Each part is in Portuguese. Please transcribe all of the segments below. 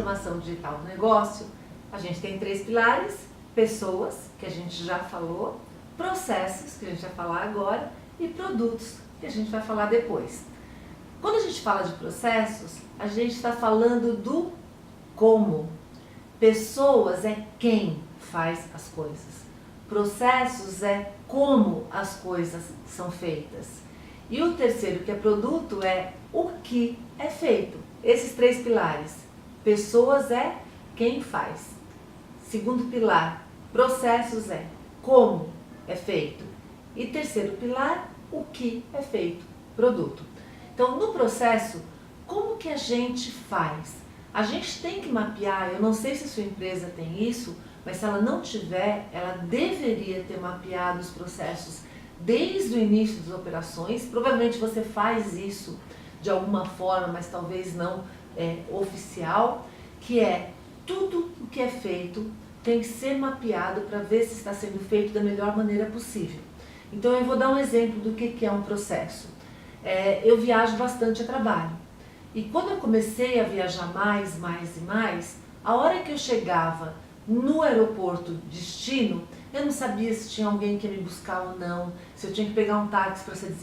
transformação digital do negócio, a gente tem 3 pilares: pessoas, que a gente já falou, processos, que a gente vai falar agora, e produtos, que a gente vai falar depois. Quando a gente fala de processos, a gente está falando do como. Pessoas é quem faz as coisas. Processos é como as coisas são feitas. E o terceiro, que é produto, é o que é feito. Esses 3 pilares. Pessoas é quem faz. Segundo pilar, processos é como é feito. E terceiro pilar, o que é feito, produto. Então, no processo, como que a gente faz? A gente tem que mapear, eu não sei se sua empresa tem isso, mas se ela não tiver, ela deveria ter mapeado os processos desde o início das operações. Provavelmente você faz isso de alguma forma, mas talvez não oficial, que é tudo o que é feito tem que ser mapeado para ver se está sendo feito da melhor maneira possível. Então eu vou dar um exemplo do que é um processo. Eu viajo bastante a trabalho. E quando eu comecei a viajar mais, a hora que eu chegava no aeroporto destino, eu não sabia se tinha alguém que ia me buscar ou não, se eu tinha que pegar um táxi para ser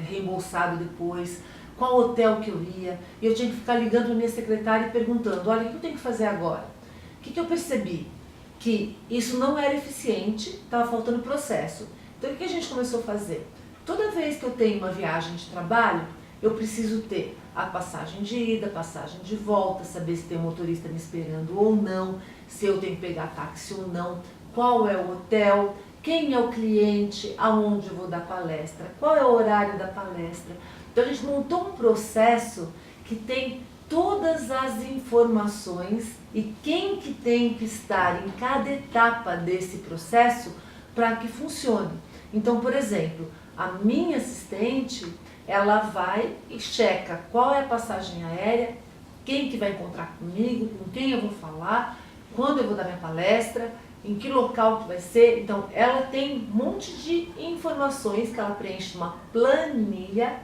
reembolsado depois, qual hotel que eu ia, e eu tinha que ficar ligando para minha secretária e perguntando: olha, o que eu tenho que fazer agora? O que eu percebi? Que isso não era eficiente, estava faltando processo. Então o que a gente começou a fazer? Toda vez que eu tenho uma viagem de trabalho, eu preciso ter a passagem de ida, passagem de volta, saber se tem um motorista me esperando ou não, se eu tenho que pegar táxi ou não, qual é o hotel, quem é o cliente, aonde eu vou dar palestra, qual é o horário da palestra. Então a gente montou um processo que tem todas as informações e quem que tem que estar em cada etapa desse processo para que funcione. Então, por exemplo, a minha assistente, ela vai e checa qual é a passagem aérea, quem que vai encontrar comigo, com quem eu vou falar, quando eu vou dar minha palestra, em que local que vai ser. Então, ela tem um monte de informações que ela preenche numa planilha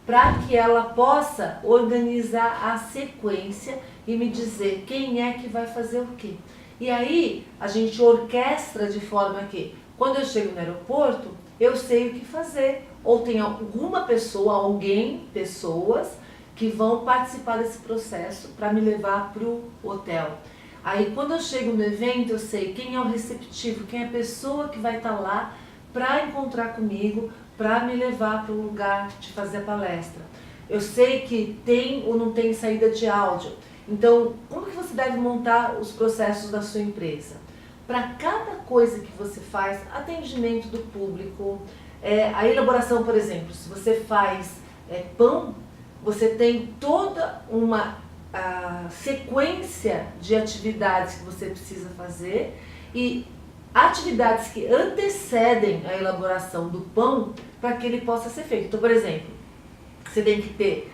para que ela possa organizar a sequência e me dizer quem é que vai fazer o quê. E aí, a gente orquestra de forma que, quando eu chego no aeroporto, eu sei o que fazer. Ou tem alguma pessoa, pessoas que vão participar desse processo para me levar para o hotel. Aí quando eu chego no evento, eu sei quem é o receptivo, quem é a pessoa que vai estar lá para encontrar comigo, para me levar para o lugar de fazer a palestra. Eu sei que tem ou não tem saída de áudio. Então, como que você deve montar os processos da sua empresa? Para cada coisa que você faz, atendimento do público, a elaboração, por exemplo, se você faz pão, você tem toda uma sequência de atividades que você precisa fazer e atividades que antecedem a elaboração do pão para que ele possa ser feito. Então, por exemplo, você tem que ter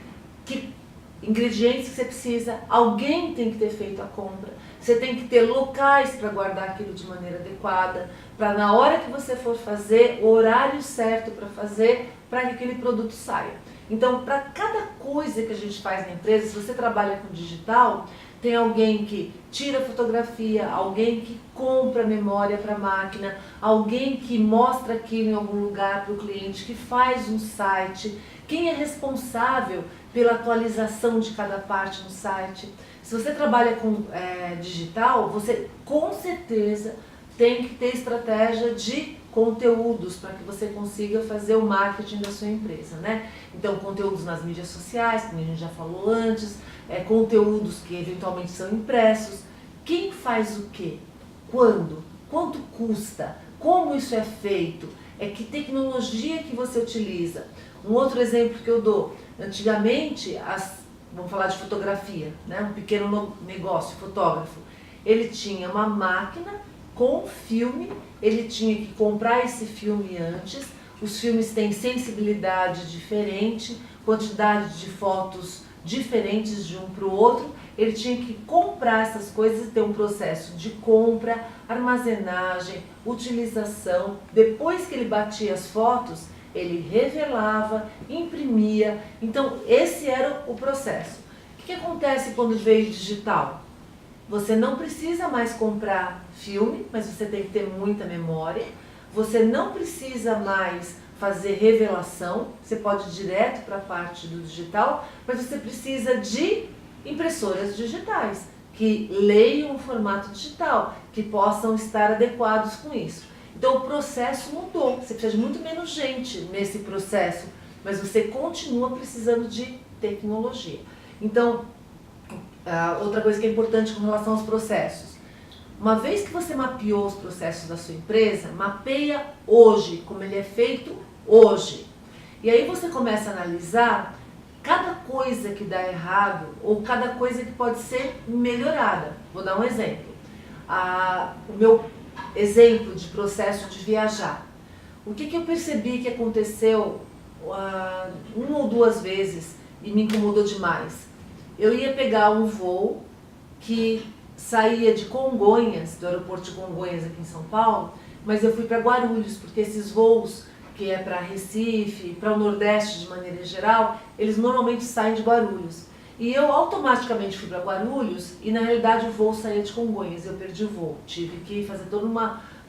ingredientes que você precisa, alguém tem que ter feito a compra, você tem que ter locais para guardar aquilo de maneira adequada, para na hora que você for fazer, o horário certo para fazer, para que aquele produto saia. Então, para cada coisa que a gente faz na empresa, se você trabalha com digital, tem alguém que tira fotografia, alguém que compra memória para a máquina, alguém que mostra aquilo em algum lugar para o cliente, que faz um site, quem é responsável pela atualização de cada parte no site. Se você trabalha com digital, você com certeza tem que ter estratégia de conteúdos para que você consiga fazer o marketing da sua empresa, né? Então, conteúdos nas mídias sociais, como a gente já falou antes, conteúdos que eventualmente são impressos. Quem faz o quê? Quando? Quanto custa? Como isso é feito? Que tecnologia que você utiliza? Um outro exemplo que eu dou, antigamente, vamos falar de fotografia, né? Um pequeno negócio, fotógrafo, ele tinha uma máquina com filme, ele tinha que comprar esse filme antes, os filmes têm sensibilidade diferente, quantidade de fotos diferentes de um para o outro, ele tinha que comprar essas coisas e ter um processo de compra, armazenagem, utilização. Depois que ele batia as fotos, ele revelava, imprimia. Então esse era o processo. O que acontece quando veio digital? Você não precisa mais comprar filme, mas você tem que ter muita memória. Você não precisa mais fazer revelação, você pode ir direto para a parte do digital, mas você precisa de impressoras digitais, que leiam o formato digital, que possam estar adequados com isso. Então o processo mudou, você precisa de muito menos gente nesse processo, mas você continua precisando de tecnologia. Então, outra coisa que é importante com relação aos processos, uma vez que você mapeou os processos da sua empresa, mapeia hoje, como ele é feito hoje. E aí você começa a analisar cada coisa que dá errado ou cada coisa que pode ser melhorada. Vou dar um exemplo. O meu exemplo de processo de viajar. O que eu percebi que aconteceu uma ou duas vezes e me incomodou demais? Eu ia pegar um voo que saía de Congonhas, do aeroporto de Congonhas aqui em São Paulo, mas eu fui para Guarulhos, porque esses voos que é para Recife, para o Nordeste de maneira geral, eles normalmente saem de Guarulhos. E eu automaticamente fui para Guarulhos e na realidade o voo saía de Congonhas, eu perdi o voo. Tive que fazer todo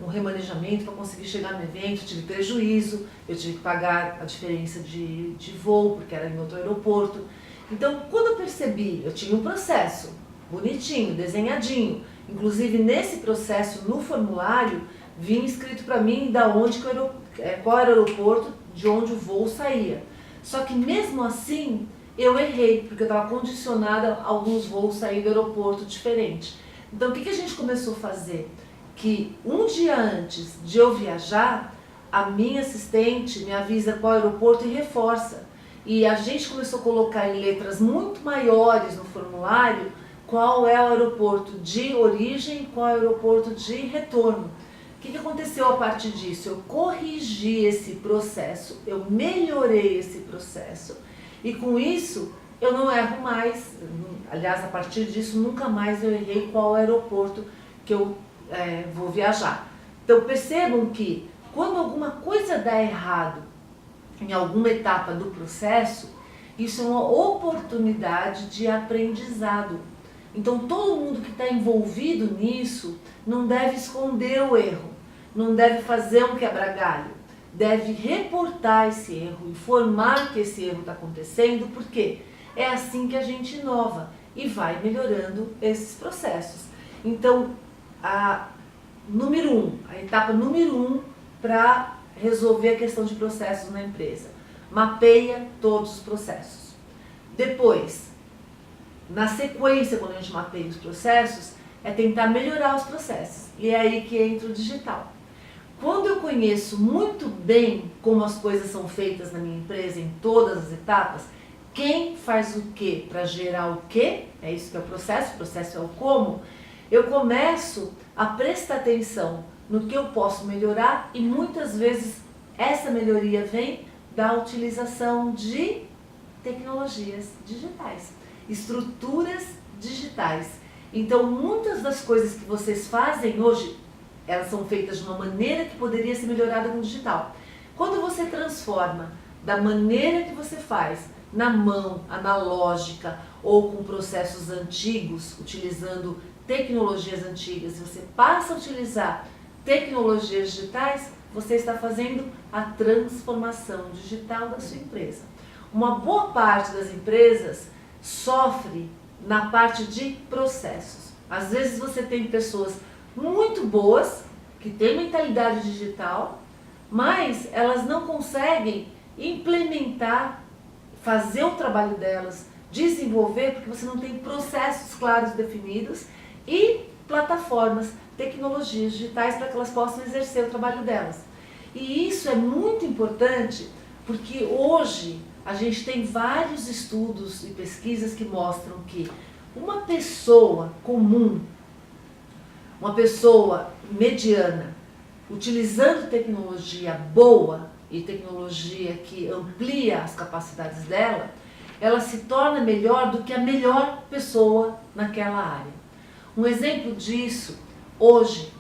um remanejamento para conseguir chegar no evento, tive prejuízo, eu tive que pagar a diferença de voo, porque era em outro aeroporto. Então, quando eu percebi, eu tinha um processo bonitinho, desenhadinho. Inclusive, nesse processo, no formulário, vinha escrito para mim qual era o aeroporto de onde o voo saía. Só que mesmo assim, eu errei, porque eu estava condicionada a alguns voos saírem do aeroporto diferente. Então, o que a gente começou a fazer? Que um dia antes de eu viajar, a minha assistente me avisa qual aeroporto e reforça. E a gente começou a colocar em letras muito maiores no formulário qual é o aeroporto de origem e qual é o aeroporto de retorno. O que aconteceu a partir disso? Eu corrigi esse processo, eu melhorei esse processo e com isso eu não erro mais. Aliás, a partir disso nunca mais eu errei qual aeroporto que eu vou viajar. Então percebam que quando alguma coisa dá errado em alguma etapa do processo, isso é uma oportunidade de aprendizado. Então todo mundo que está envolvido nisso não deve esconder o erro, não deve fazer um quebra-galho, deve reportar esse erro, informar que esse erro está acontecendo, porque é assim que a gente inova e vai melhorando esses processos. Então, a etapa número 1 para resolver a questão de processos na empresa. Mapeia todos os processos. Depois, na sequência, quando a gente mapeia os processos, é tentar melhorar os processos. E é aí que entra o digital. Quando eu conheço muito bem como as coisas são feitas na minha empresa, em todas as etapas, quem faz o que para gerar o que, é isso que é o processo é o como, eu começo a prestar atenção no que eu posso melhorar e muitas vezes essa melhoria vem da utilização de tecnologias digitais, estruturas digitais. Então muitas das coisas que vocês fazem hoje, elas são feitas de uma maneira que poderia ser melhorada com o digital. Quando você transforma da maneira que você faz, na mão, analógica ou com processos antigos, utilizando tecnologias antigas, você passa a utilizar tecnologias digitais, você está fazendo a transformação digital da sua empresa. Uma boa parte das empresas sofre na parte de processos. Às vezes você tem pessoas muito boas, que têm mentalidade digital, mas elas não conseguem implementar, fazer o trabalho delas, desenvolver, porque você não tem processos claros definidos e plataformas, tecnologias digitais para que elas possam exercer o trabalho delas. E isso é muito importante porque hoje a gente tem vários estudos e pesquisas que mostram que uma pessoa comum, uma pessoa mediana, utilizando tecnologia boa e tecnologia que amplia as capacidades dela, ela se torna melhor do que a melhor pessoa naquela área. Um exemplo disso, hoje,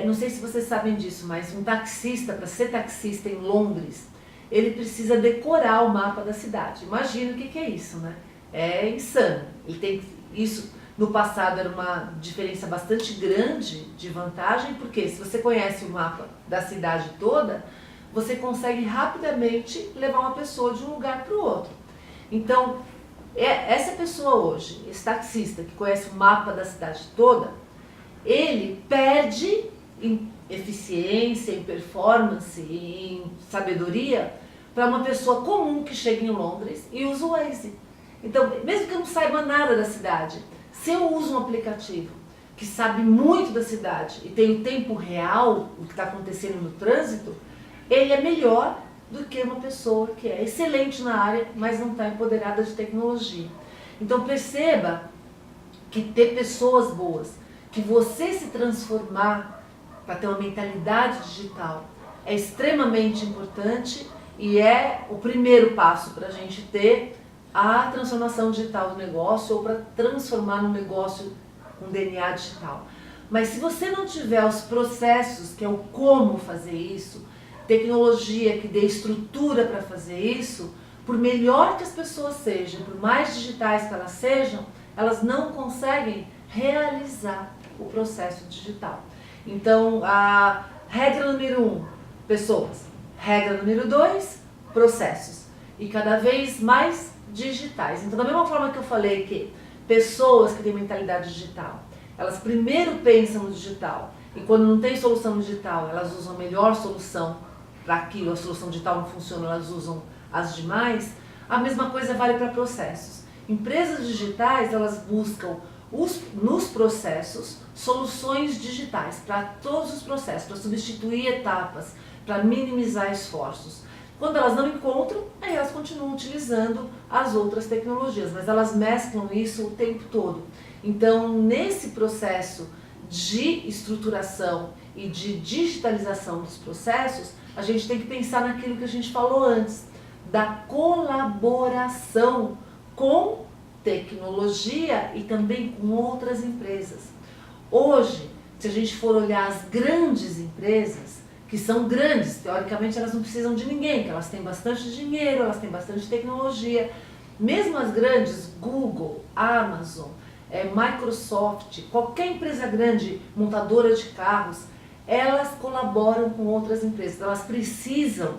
não sei se vocês sabem disso, mas um taxista, para ser taxista em Londres, ele precisa decorar o mapa da cidade. Imagina o que é isso, né? É insano. Ele tem isso No passado era uma diferença bastante grande de vantagem, porque se você conhece o mapa da cidade toda, você consegue rapidamente levar uma pessoa de um lugar para o outro. Então, essa pessoa hoje, esse taxista que conhece o mapa da cidade toda, ele perde em eficiência, em performance, em sabedoria para uma pessoa comum que chega em Londres e usa o Waze. Então, mesmo que eu não saiba nada da cidade, se eu uso um aplicativo que sabe muito da cidade e tem o tempo real do que está acontecendo no trânsito, ele é melhor do que uma pessoa que é excelente na área, mas não está empoderada de tecnologia. Então perceba que ter pessoas boas, que você se transformar para ter uma mentalidade digital é extremamente importante e é o primeiro passo para a gente ter a transformação digital do negócio ou para transformar no negócio com DNA digital. Mas se você não tiver os processos, que é o como fazer isso, tecnologia que dê estrutura para fazer isso, por melhor que as pessoas sejam, por mais digitais que elas sejam, elas não conseguem realizar o processo digital. Então, a regra número 1, pessoas. Regra número 2, processos. E cada vez mais digitais. Então, da mesma forma que eu falei que pessoas que têm mentalidade digital, elas primeiro pensam no digital e quando não tem solução digital, elas usam a melhor solução para aquilo, a solução digital não funciona, elas usam as demais. A mesma coisa vale para processos. Empresas digitais, elas buscam nos processos soluções digitais para todos os processos, para substituir etapas, para minimizar esforços. Quando elas não encontram, aí elas continuam utilizando as outras tecnologias, mas elas mesclam isso o tempo todo. Então, nesse processo de estruturação e de digitalização dos processos, a gente tem que pensar naquilo que a gente falou antes, da colaboração com tecnologia e também com outras empresas. Hoje, se a gente for olhar as grandes empresas, que são grandes, teoricamente elas não precisam de ninguém, porque elas têm bastante dinheiro, elas têm bastante tecnologia. Mesmo as grandes, Google, Amazon, Microsoft, qualquer empresa grande, montadora de carros, elas colaboram com outras empresas, elas precisam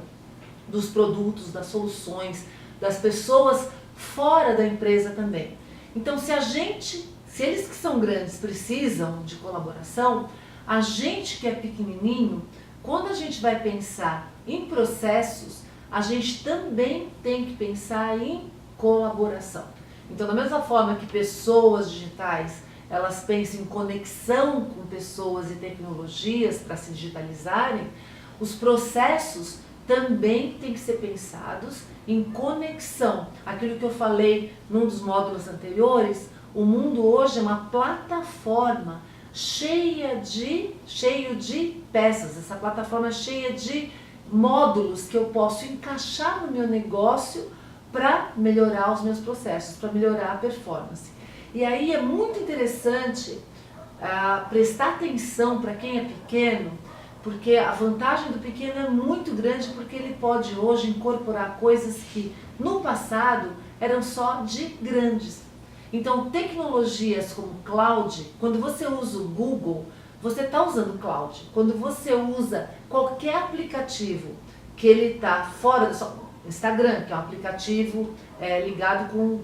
dos produtos, das soluções, das pessoas fora da empresa também. Então, se eles que são grandes precisam de colaboração, a gente que é pequenininho, quando a gente vai pensar em processos, a gente também tem que pensar em colaboração. Então, da mesma forma que pessoas digitais, elas pensam em conexão com pessoas e tecnologias para se digitalizarem, os processos também têm que ser pensados em conexão. Aquilo que eu falei num dos módulos anteriores, o mundo hoje é uma plataforma cheio de peças, essa plataforma cheia de módulos que eu posso encaixar no meu negócio para melhorar os meus processos, para melhorar a performance. E aí é muito interessante prestar atenção para quem é pequeno, porque a vantagem do pequeno é muito grande, porque ele pode hoje incorporar coisas que no passado eram só de grandes. Então, tecnologias como cloud, quando você usa o Google, você está usando cloud. Quando você usa qualquer aplicativo que ele está fora do seu Instagram, que é um aplicativo ligado com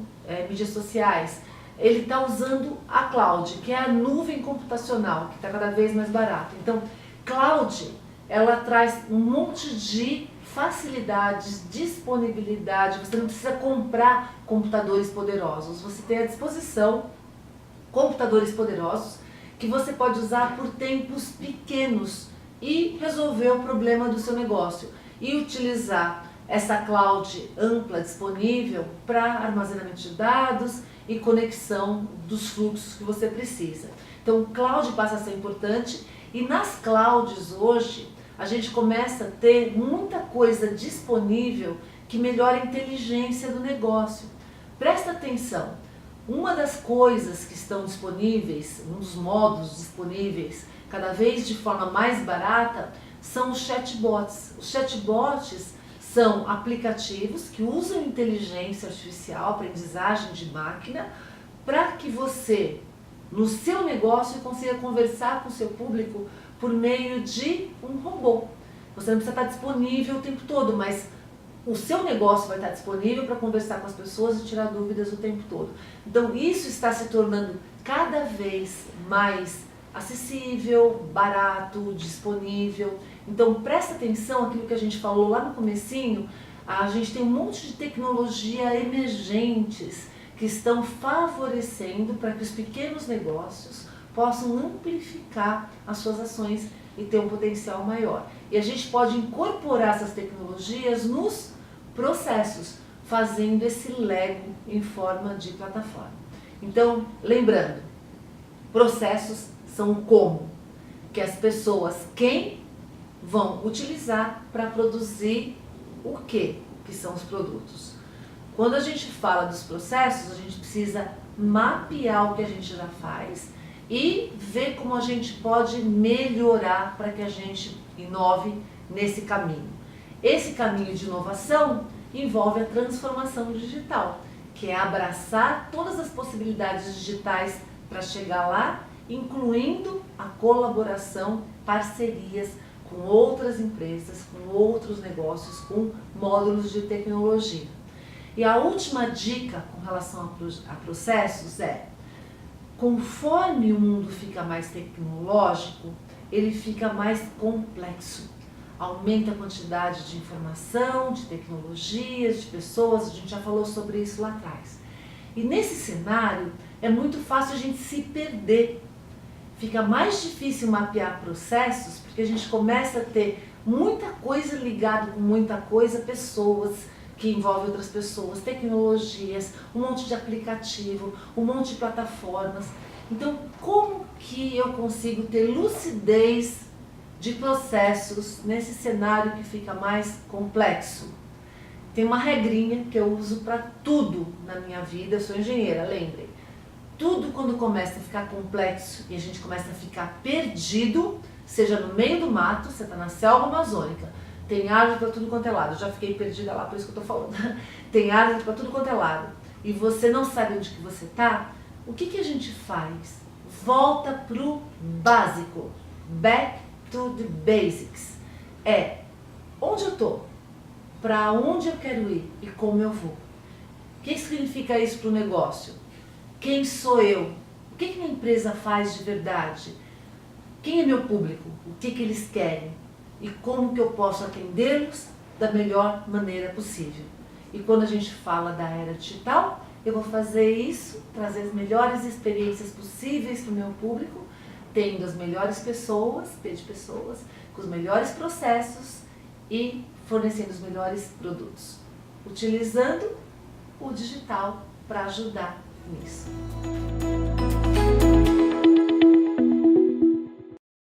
mídias sociais, ele está usando a cloud, que é a nuvem computacional, que está cada vez mais barata. Então, cloud, ela traz um monte de facilidades, disponibilidade, você não precisa comprar computadores poderosos, você tem à disposição computadores poderosos que você pode usar por tempos pequenos e resolver o problema do seu negócio e utilizar essa cloud ampla disponível para armazenamento de dados e conexão dos fluxos que você precisa. Então, o cloud passa a ser importante e nas clouds hoje a gente começa a ter muita coisa disponível que melhora a inteligência do negócio. Presta atenção, uma das coisas que estão disponíveis, um dos modos disponíveis, cada vez de forma mais barata, são os chatbots. Os chatbots são aplicativos que usam inteligência artificial, aprendizagem de máquina, para que você no seu negócio e consiga conversar com o seu público por meio de um robô. Você não precisa estar disponível o tempo todo, mas o seu negócio vai estar disponível para conversar com as pessoas e tirar dúvidas o tempo todo. Então isso está se tornando cada vez mais acessível, barato, disponível. Então presta atenção àquilo que a gente falou lá no comecinho. A gente tem um monte de tecnologia emergentes que estão favorecendo para que os pequenos negócios possam amplificar as suas ações e ter um potencial maior. E a gente pode incorporar essas tecnologias nos processos, fazendo esse Lego em forma de plataforma. Então, lembrando, processos são como que as pessoas, quem vão utilizar para produzir o que são os produtos. Quando a gente fala dos processos, a gente precisa mapear o que a gente já faz e ver como a gente pode melhorar para que a gente inove nesse caminho. Esse caminho de inovação envolve a transformação digital, que é abraçar todas as possibilidades digitais para chegar lá, incluindo a colaboração, parcerias com outras empresas, com outros negócios, com módulos de tecnologia. E a última dica com relação a processos é: conforme o mundo fica mais tecnológico, ele fica mais complexo. Aumenta a quantidade de informação, de tecnologias, de pessoas, a gente já falou sobre isso lá atrás. E nesse cenário é muito fácil a gente se perder. Fica mais difícil mapear processos porque a gente começa a ter muita coisa ligada com muita coisa, pessoas que envolvem outras pessoas, tecnologias, um monte de aplicativo, um monte de plataformas. Então, como que eu consigo ter lucidez de processos nesse cenário que fica mais complexo? Tem uma regrinha que eu uso para tudo na minha vida, eu sou engenheira, lembrem. Tudo quando começa a ficar complexo e a gente começa a ficar perdido, seja no meio do mato, você está na selva amazônica, tem árvore para tudo quanto é lado, eu já fiquei perdida lá, por isso que eu estou falando. Tem árvore para tudo quanto é lado e você não sabe onde que você está, o que a gente faz? Volta pro básico, back to the basics. É onde eu estou, para onde eu quero ir e como eu vou. O que significa isso para o negócio? Quem sou eu? O que minha empresa faz de verdade? Quem é meu público? O que eles querem? E como que eu posso atendê-los da melhor maneira possível? E quando a gente fala da era digital, eu vou fazer isso, trazer as melhores experiências possíveis para o meu público, tendo as melhores pessoas, com os melhores processos e fornecendo os melhores produtos, utilizando o digital para ajudar nisso.